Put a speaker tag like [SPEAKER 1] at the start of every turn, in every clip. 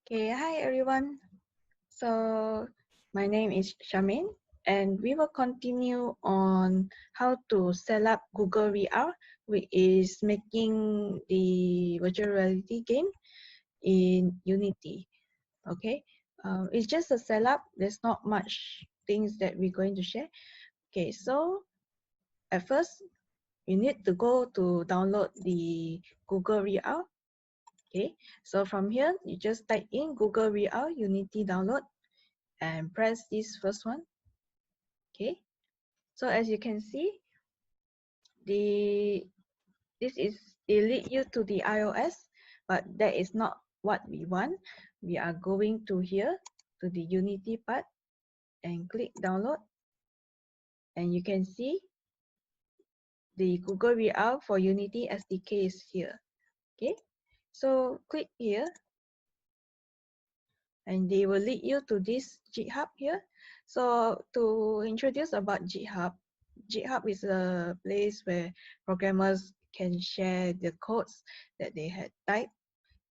[SPEAKER 1] Okay, hi everyone. So my name is Charmaine and we will continue on how to set up Google VR, which is making the virtual reality game in Unity. Okay, it's just a setup. There's not much things that we're going to share. Okay, so at first you need to go to download the Google VR. Okay, so from here you just type in Google VR Unity download and press this first one. Okay, so as you can see, this is it lead you to the iOS, but that is not what we want. We are going to here to the Unity part and click download, and you can see the Google VR for Unity SDK is here. Okay, so click here and they will lead you to this GitHub here. So to introduce about GitHub, GitHub is a place where programmers can share the codes that they had typed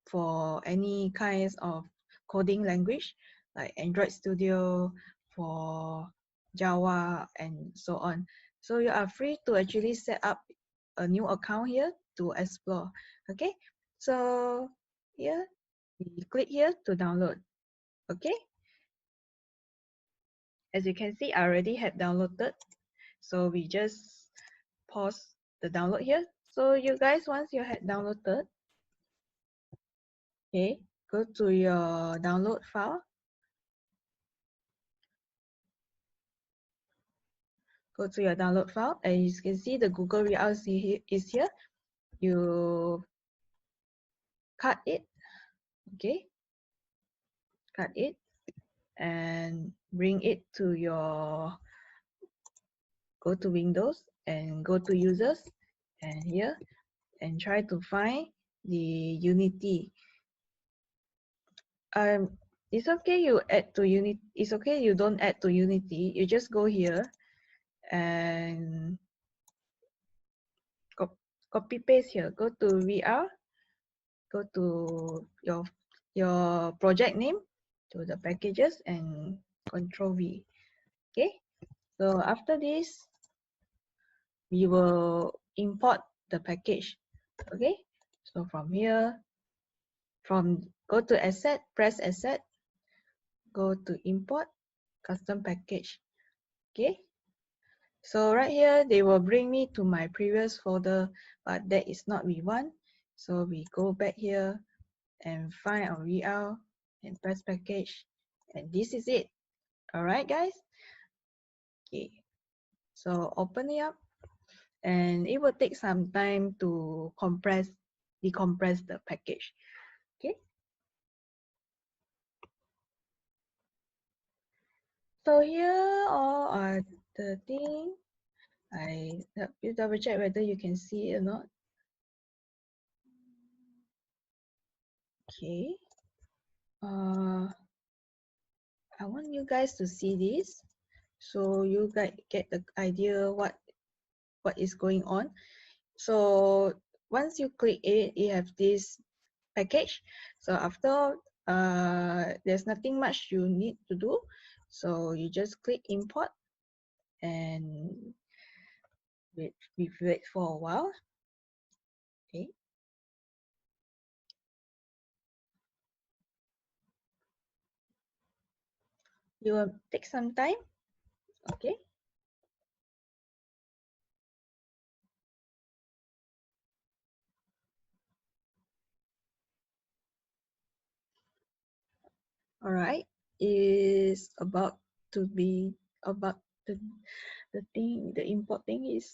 [SPEAKER 1] for any kinds of coding language like Android Studio, for Java, and so on. So you are free to actually set up a new account here to explore. Okay, so here we click here to download. Okay, as you can see, I already had downloaded, so we just pause the download here. So you guys, once you had downloaded, okay, go to your download file, and you can see the Google VR is here. You cut it, okay, cut it and bring it to your, go to Windows and go to users and here and try to find the Unity. It's okay you add to Unity. It's okay you don't add to Unity. You just go here and copy paste here. Go to VR. Go to your project name, to the packages, and Control V. Okay. So after this, we will import the package. Okay. So from here, go to Asset, press Asset, go to Import, Custom Package. Okay. So right here, they will bring me to my previous folder, but that is not we want. So we go back here and find our VR and press package. And this is it. All right, guys. Okay. So open it up and it will take some time to decompress the package. Okay. So here all are the things. I help you double check whether you can see it or not. Okay. I want you guys to see this so you guys get the idea what is going on. So once you click it, you have this package. So after there's nothing much you need to do. So you just click import and wait for a while. Okay. You will take some time. Okay. All right. Is about to be about the import thing is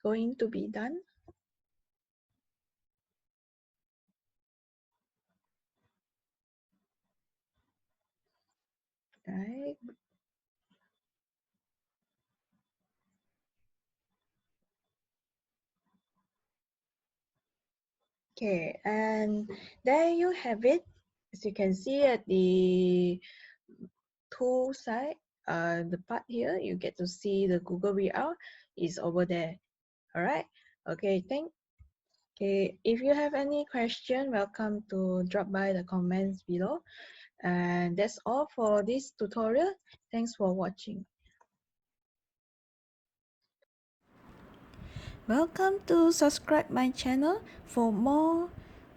[SPEAKER 1] going to be done. Right. Okay, and there you have it. As you can see at the tool side, the part here, you get to see the Google VR is over there. All right. Okay, Okay, if you have any question, welcome to drop by the comments below. And that's all for this tutorial. Thanks for watching. Welcome to subscribe my channel for more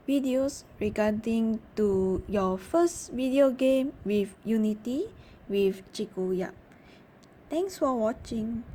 [SPEAKER 1] videos regarding to your first video game with Unity with Cikgu Yeap. Thanks for watching.